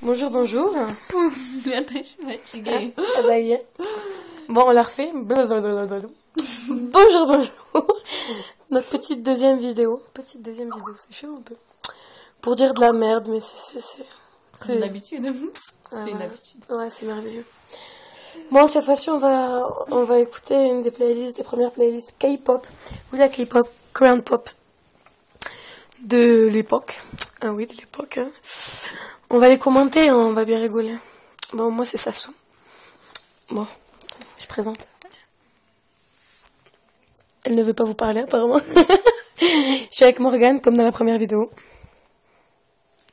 Bonjour, bonjour. Attends, je suis fatiguée. Ah bah, yeah. Bon, on l'a refait. Blablabla. Bonjour, bonjour. Notre petite deuxième vidéo. C'est chaud un peu. Pour dire de la merde, mais C'est une habitude. C'est une habitude. Ouais, c'est merveilleux. Bon, cette fois-ci, on va écouter une des premières playlists K-pop. Oui, la K-pop, Korean pop. De l'époque. Ah oui, de l'époque. Hein. On va les commenter, on va bien rigoler. Bon, moi, c'est Sassou. Bon, je présente. Elle ne veut pas vous parler, apparemment. Je suis avec Morgane, comme dans la première vidéo.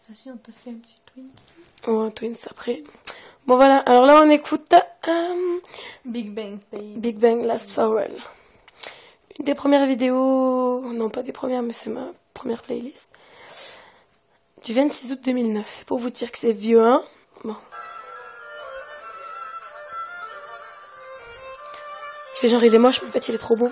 Vas-y, on te fait un petit twin. Ouais, Twins après. Bon, voilà. Alors là, on écoute Big Bang, baby. Big Bang Last Farewell. Une des premières vidéos... Non, pas des premières, mais c'est ma première playlist. Du 26 août 2009. C'est pour vous dire que c'est vieux, hein. Bon. Je fais genre, il est moche, mais en fait, il est trop beau.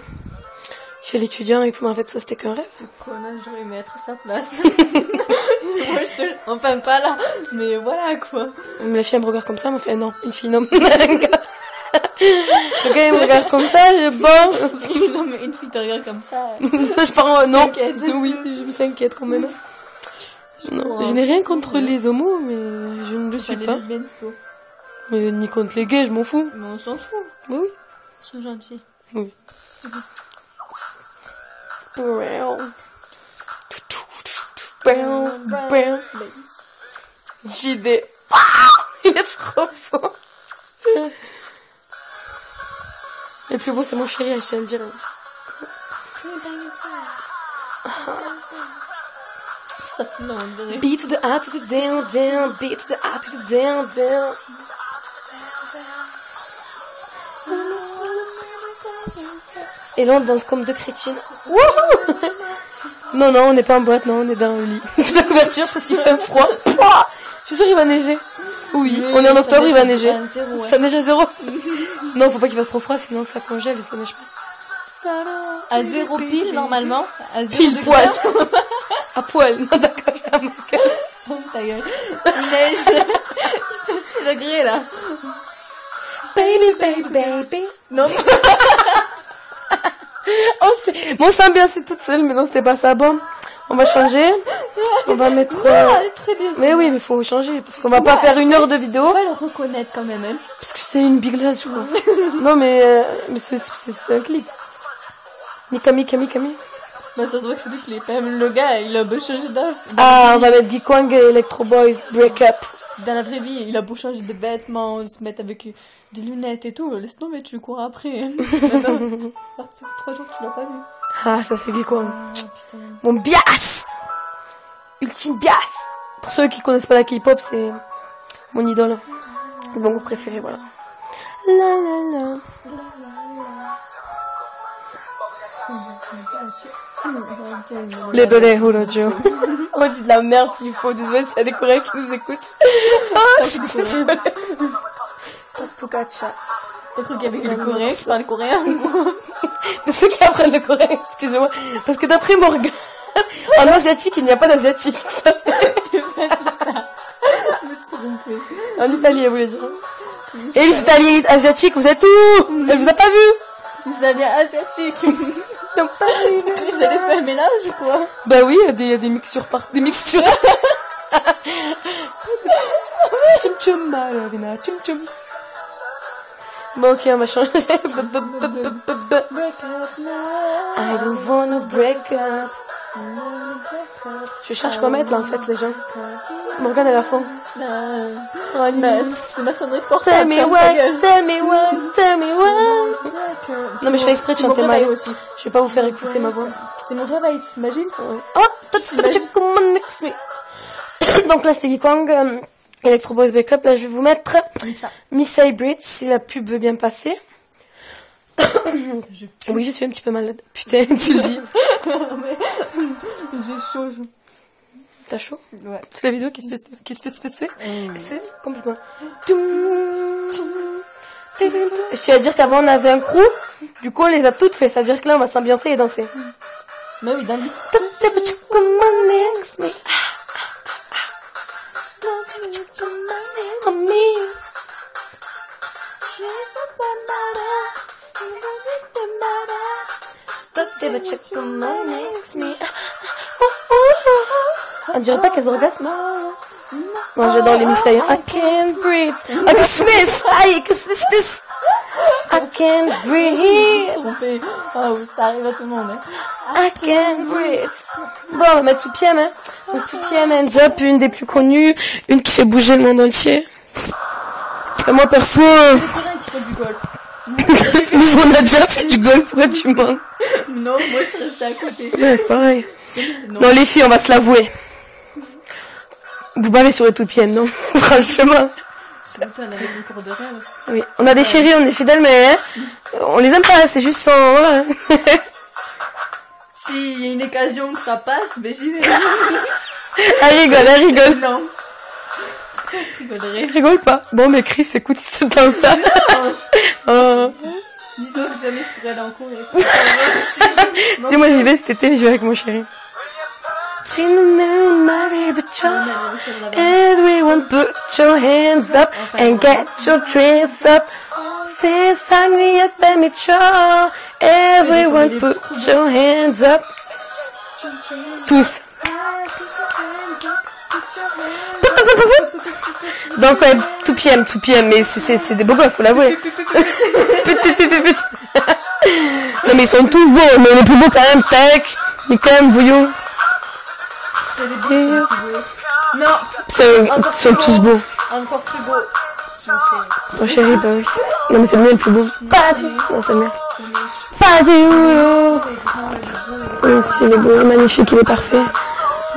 Je fais l'étudiant et tout, mais en fait, ça, c'était qu'un rêve. Ce connard, j'aurais aimé être à sa place. Moi, enfin, pas là, mais voilà, quoi. Mais la fille, elle me regarde comme ça, elle me fait, non, une fille, non. Le gars, il me regarde comme ça, bon. Non, mais une fille te regarde comme ça. Je pars en... Non. T'inquiète. Oui, je me s'inquiète quand même. Non, je n'ai rien contre les homos, mais je ne le suis Les pas. lesbiennes, plutôt. Mais ni contre les gays, je m'en fous. Mais on s'en fout. Oui, oui. Ils sont gentils. Oui. JD. Il est trop fort. Le plus beau, c'est mon chéri, je tiens à le dire. Non, on dirait. B to the A to the down, down. B to the A to the down, down. Et là, on danse comme deux chrétiennes. Wouhou! Non, non, on n'est pas en boîte, non, on est dans le lit. C'est la couverture parce qu'il fait un froid. Je suis sûre qu'il va neiger. Oui, Mais on est en octobre, il va neiger. à zéro, ouais. Ça neige à 0. Non, faut pas qu'il fasse trop froid, sinon ça congèle et ça neige pas. À 0 pile, normalement. À 0 Pile poil. À poil. Non, d'accord. Ta gueule. Il neige. Il fait 6 degrés, là. Baby, baby, baby. Non. Oh, c'est... Bon, c'est bien, c'est toute seule, mais non, c'était pas ça. Bon, on va changer. On va mettre... Elle est très bien. Mais oui, mais faut changer, parce qu'on va pas faire 1 heure de vidéo. On va le reconnaître quand même, hein. Parce que c'est une big lasse, je crois. Non, mais c'est un clip. Mikami. Bah, ça se voit que c'est du clip. Même le gars, il a beau changer d'œuvre. Ah, on va mettre Gikwang et Electro Boys, Break Up. Dans la vraie vie, il a beau changer de vêtements, se mettre avec des lunettes et tout. Laisse tomber, tu le cours après. Hein. Ça fait 3 jours que tu l'as pas vu. Ah, ça c'est Gikwang. Oh, putain. Mon bias. Ultime bias. Pour ceux qui connaissent pas la K-pop, c'est mon idole. Mon groupe préféré, voilà. La la la. Les belets, Holojo. Moi, je dis de la merde s'il faut. Désolé s'il y a des Coréens qui nous écoutent. Ah, je suis désolée. Tatukacha. T'as cru qu'il y avait des Coréens qui parlent coréen? De ceux qui apprennent le coréen, excusez-moi. Parce que d'après Morgan, en asiatique, il n'y a pas d'asiatique. C'est pas ça. Je me suis trompée. En italien, vous voulez dire. Et les Italiens asiatiques, vous êtes où? Elle vous a pas vu? Les Italiens asiatiques. Ils n'ont pas vu. Ils allaient faire un mélange ou quoi? Bah oui, il y a des mixtures Des mixtures. Tchum tchum, Maravina, tchum tchum. Bon, ok, on va changer. I don't wanna break up. Je cherche quoi mettre là en fait, les gens. Morgane elle a fond. C'est ma sonnerie portable. Tell me why. Non mais je fais exprès de chanter mal. Aussi. Je vais pas vous faire écouter ma voix. C'est mon travail, tu t'imagines? Oh, donc là c'est Gikwang, Electro Boys Break Up. Là je vais vous mettre Miss Hybrid si la pub veut bien passer. Oui, je suis un petit peu malade. Putain, tu le dis. J'ai chaud. T'as chaud? Ouais. C'est la vidéo qui se fait complètement. Je tiens à dire qu'avant on avait un crew, du coup on les a toutes fait, ça veut dire que là on va s'ambiancer et danser. Mais oui, dans le lit. check makes me. On dirait pas qu'elles orgasment. Non, j'adore les Miss I can't breathe. Ah, que Smith. Aïe, que Smith. I can't breathe. Ah oui, ça arrive à tout le monde. Hein. I can't breathe. Bon, on va mettre 2PM, hein. Donc 2PM, Hands Up, une des plus connues, une qui fait bouger le monde entier. Et moi, perso, C'est vrai qu'il faut du golf. nous, on a déjà fait du golf, pourquoi tu mens? Non, moi je suis restée à côté. Ouais, c'est pareil. Non. Non, les filles, on va se l'avouer. Vous bavez sur les 2PM, non? Franchement. Putain, elle avait une cour de rêve. Oui. On a des chéris, on est fidèles, mais hein, on les aime pas, c'est juste sans, voilà. S'il y a une occasion que ça passe, ben j'y vais. Elle rigole, elle rigole. Non. Pourquoi je rigolerais? Elle rigole pas. Bon, mais Chris, écoute, c'est dans ça. Oh. Dis-toi que jamais je pourrais aller en cours. Si moi j'y vais cet été, je vais avec mon chéri. Everyone put your hands up and get your drinks up. 세상이 땀이 쳐. Everyone put your hands up. Tous. Donc ouais, 2PM, mais c'est des beaux gosses, faut l'avouer. Non mais ils sont tous beaux, mais les plus beaux quand même, tac. Mais quand même, voyons. Non. Ils sont tous beaux. Encore plus beau. Ton chéri, bah oui. Non mais c'est le mien le plus beau. Pas du tout. Non, c'est le mien. Pas du tout. Oui, c'est il est beau, il est magnifique, il est parfait.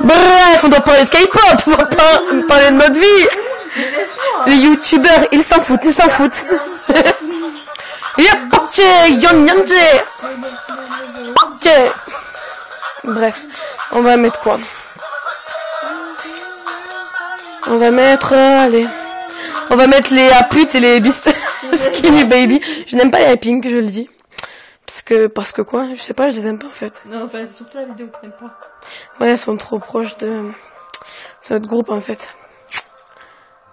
Bref, on doit parler de K-pop, on va pas parler de notre vie. Les youtubeurs, ils s'en foutent. Bref, on va mettre quoi? On va mettre, allez, on va mettre les aputes et les Beast Skinny Baby. Je n'aime pas les Pink, je le dis. Parce que quoi? Je sais pas, je les aime pas en fait. Non, enfin, c'est surtout la vidéo que t'aimes pas. Ouais, elles sont trop proches de notre groupe en fait.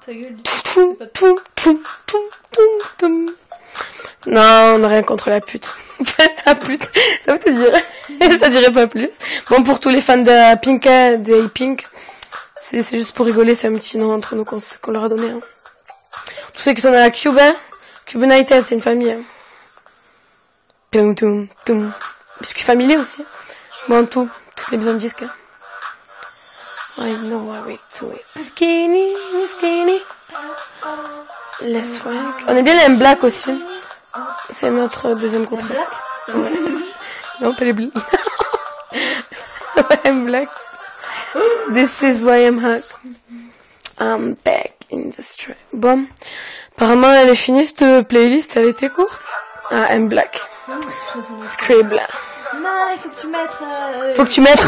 Ta gueule, Non, on n'a rien contre la pute. La pute, ça veut te dire. Je dirais pas plus. Bon, pour tous les fans de Pink, des Pink, c'est juste pour rigoler, c'est un petit nom entre nous qu'on leur a donné. Hein. Tous ceux qui sont dans la Cube, hein. Cube United, c'est une famille. Hein. Biscuit familier aussi. Bon, toutes les besoins de disques. Hein. I know what we do it. Skinny. Let's rock. On est bien les M-Black aussi. C'est notre deuxième groupe. Ouais. Non, pas les bleus. M-Black. This is why I'm hot. I'm back in the street. Bon. Apparemment, elle est finie cette playlist. Elle était courte. Ah, M-Black. Scribble. Non, il faut que tu mettes...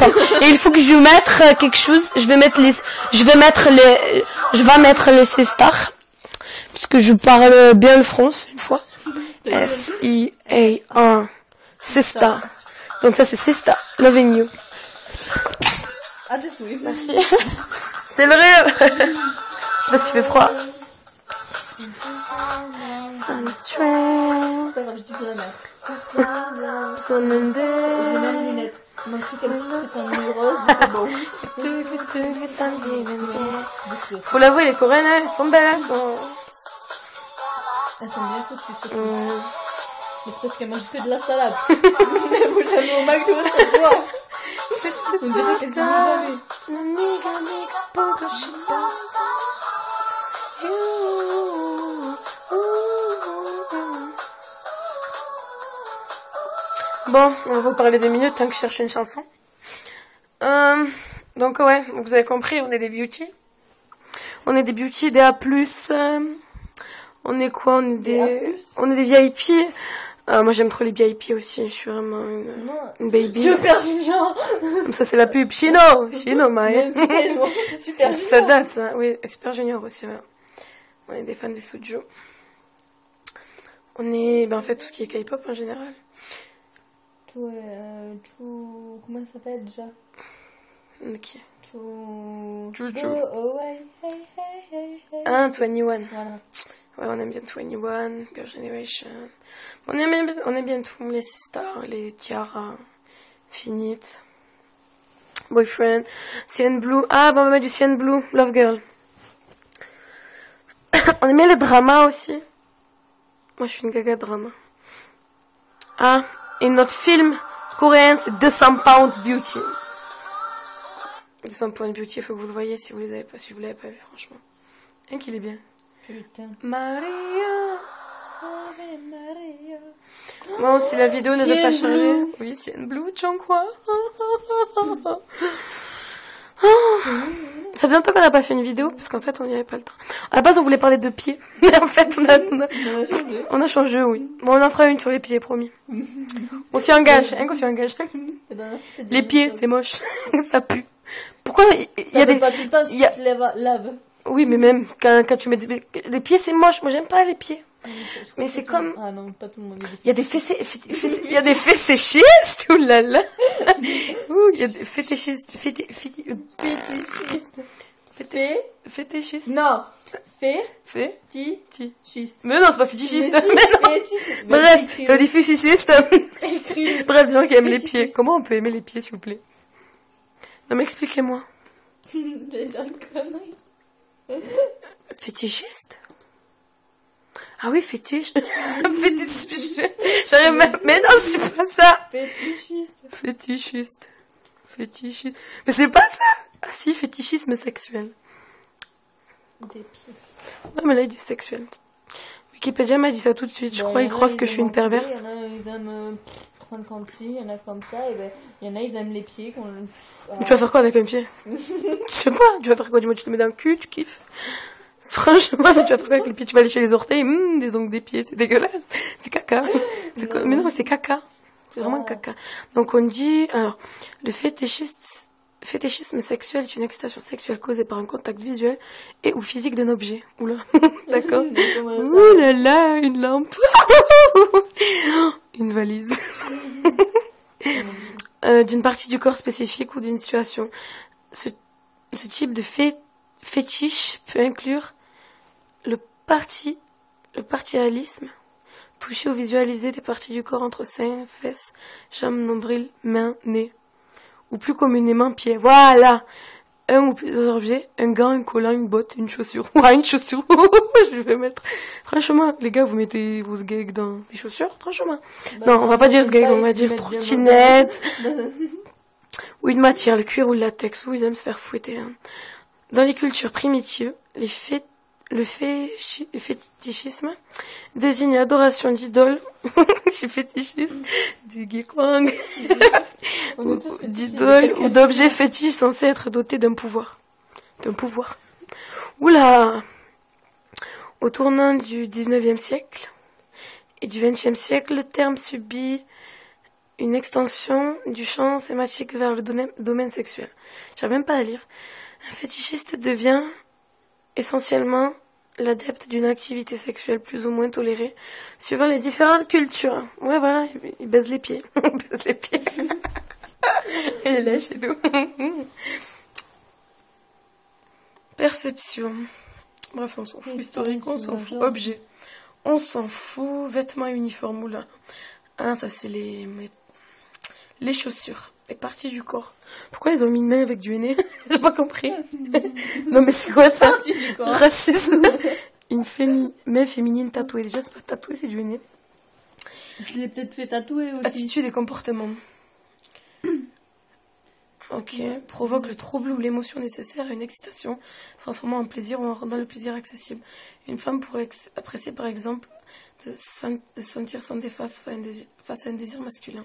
Et il faut que je mette quelque chose. Je vais mettre les C-stars. Parce que je parle bien le France, une fois. S-I-A-R. C-star. Donc ça, c'est C-star. Loving you. Ah, des souhaits. Merci. C'est vrai. C'est parce qu'il fait froid. Sunstress. C'est pas grave, je dis de la mettre. Sunday. J'ai même les lunettes. Donc c'est comme si c'était un mini rose, mais c'est beau. Faut l'avouer, les coréennes, elles sont belles, elles sont... Elles sont bien foutues, surtout. Mais c'est parce qu'elles mangent que de la salade. Mais vous l'avez au McDo, c'est quoi? On dirait qu'elles s'en mangent jamais. Bon, on va vous parler des minutes tant que je cherche une chanson. Donc ouais, vous avez compris, on est des beauty. On est des beauty, des A+. On est quoi? On est des VIP. Moi j'aime trop les VIP aussi, je suis vraiment une baby. Super Junior. Comme ça c'est la pub. Chino, Maë. C'est Super Junior. Ça date, ça. Oui, Super Junior aussi, ouais. On est des fans des Suju. On est, en fait, tout ce qui est K-pop en général. Comment ça s'appelle déjà? Ok. Go Chou. away, hey. 21. Voilà. Ouais, on aime bien 21, Girl' Generation. On aime bien tout, les stars, les Tiara, Finite. Boyfriend. CN Blue. Ah, bon, on va mettre du CN Blue. Love Girl. On aimait le drama aussi. Moi, je suis une gaga de drama. Ah, et notre film coréen, c'est 200 Pound Beauty. 200 Pound Beauty, il faut que vous le voyez si vous l'avez pas vu, franchement. Hein, qu'il est bien. Putain. Maria. Ave Maria. Bon, si la vidéo ne veut pas CN changer. Blue. Oui, CN Blue, Jungkook. Ça faisait longtemps qu'on n'a pas fait une vidéo, parce qu'en fait, on n'y avait pas le temps. À la base, on voulait parler de pieds. Mais en fait, on a changé, oui. Bon, on en fera une sur les pieds, promis. On s'y engage, hein, qu'on s'y engage. Les pieds, c'est moche. Ça pue. Pourquoi il y a des... pas tout le temps si il y a- tu te laves. Oui, mais même quand tu mets les pieds, c'est moche. Moi, j'aime pas les pieds. Mais c'est comme... Ah non, pas tout le monde. Il y a des il y a des fétichistes, oulala. Ouh, il y a des fétichistes, Fétichiste. fétichistes. Non. Fétichiste. Fétichiste. Mais non, c'est pas fétichiste. Mais si, Mais non. fétichiste. Bref, il y a des fétichistes. Écris. Bref, des gens qui aiment les Fétichistes. pieds. Comment on peut aimer les pieds, s'il vous plaît? Non, mais expliquez-moi. J'ai dit une connerie. Fétichiste? Ah oui, fétiche. Fétichiste. J'arrive même... Mais non, c'est pas ça. Fétichiste. Fétichiste. Fétichiste. Mais c'est pas ça. Ah si, fétichisme sexuel. Des pieds. Ouais, mais là, il dit sexuel. Wikipédia m'a dit ça tout de suite. Je Bon, crois il y qu'ils en a, croient ils que je suis aiment une perverse. Il y en a, ils aiment prendre quanti, il y en a comme ça, et ben, il y en a, ils aiment les pieds. Tu vas faire quoi avec un pied? Je sais pas. Tu vas faire quoi? Dis-moi, tu te mets dans le cul, tu kiffes. Franchement, tu vas faire quoi avec le pied? Tu vas lécher les orteils, des ongles des pieds, c'est dégueulasse. C'est caca. Mais non, mais c'est caca. C'est vraiment caca. Donc on dit, alors, le fétichisme sexuel est une excitation sexuelle causée par un contact visuel et ou physique d'un objet. Oula. D'accord. Ouh là là, une lampe. Une valise. D'une partie du corps spécifique ou d'une situation. Ce type de fétiche peut inclure le partialisme, toucher ou visualiser des parties du corps entre seins, fesses, jambes, nombril, mains, nez, ou plus communément pieds. Voilà! Un ou plusieurs objets, un gant, un collant, une botte, une chaussure. Ouais, une chaussure. Je vais mettre. Franchement, les gars, vous mettez vos sgags dans des chaussures? Franchement. Bah, non, on va pas dire sgag, on va dire mettre bien trottinette. dans un- Ou une matière, le cuir ou le latex, où ils aiment se faire fouetter. Hein. Dans les cultures primitives, le fétichisme désigne l'adoration d'idoles, je suis fétichiste, des geekwang, On est tous fétichistes de d'idoles quelqu'un. ou d'objets fétiches censés être dotés d'un pouvoir. Oula! Au tournant du 19e siècle et du 20e siècle, le terme subit une extension du champ sémantique vers le domaine sexuel. J'arrive même pas à lire. Un fétichiste devient essentiellement l'adepte d'une activité sexuelle plus ou moins tolérée suivant les différentes cultures. Ouais, voilà, il baise les pieds. Il baise les pieds. Il est là chez nous. Perception. Bref, on s'en fout. Historique, on s'en fout. Objet. On s'en fout. Vêtements uniformes, oula. Ah, ça c'est les chaussures. Les parties du corps. Pourquoi ils ont mis une main avec du henné? J'ai pas compris. Non mais c'est quoi ça? Partie du corps. Racisme. Une main féminine tatouée. Déjà c'est pas tatoué, c'est du henné. Je l'ai peut-être fait tatouer aussi. Attitude et comportement. Ok. Provoque le trouble ou l'émotion nécessaire à une excitation, se transformant en plaisir ou en rendant le plaisir accessible. Une femme pourrait apprécier par exemple de sentir son déface face à un désir masculin,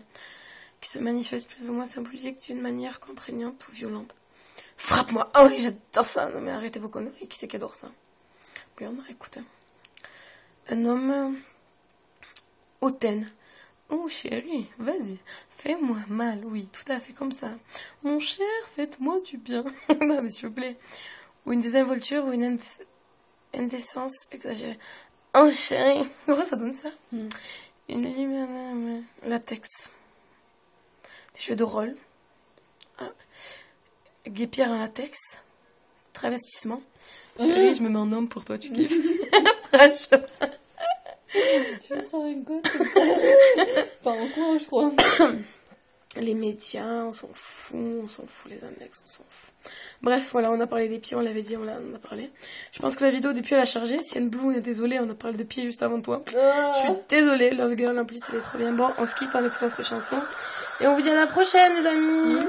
qui se manifeste plus ou moins symbolique d'une manière contraignante ou violente. Frappe-moi! Oh oui, j'adore ça! Non mais arrêtez vos conneries, qui c'est qui adore ça? Oui, on a écouté. Un homme hautaine. Oh chérie, vas-y, fais-moi mal, oui, tout à fait comme ça. Mon cher, faites-moi du bien. Non mais s'il vous plaît. Ou une désinvolture ou une indécence exagérée. Oh chérie, pourquoi ça donne ça? Une lumière latex. Des jeux de rôle. Guépière en latex. Travestissement. Chérie, je me mets en homme pour toi, tu kiffes. Franchement. Tu sens une goutte comme ça? Pas en coin, je crois. Les médias, on s'en fout, les annexes, on s'en fout. Bref, voilà, on a parlé des pieds, on l'avait dit, on a parlé. Je pense que la vidéo depuis elle a chargé. Si Blue, on est désolé, on a parlé de pieds juste avant toi. Je suis désolée, Love Girl en plus, elle est trop bien. Bon, on se quitte en écoutant cette chanson. Et on vous dit à la prochaine, les amis.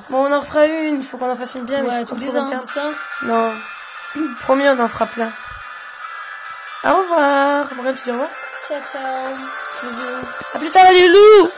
Bon, on en refera une, il faut qu'on en fasse une bien, mais il faut qu'on trouve un c'est ça? Non. Promis, on en fera plein. Au revoir. Morel, tu dis au revoir? Ciao, ciao. Bisous. À plus tard, les loulous.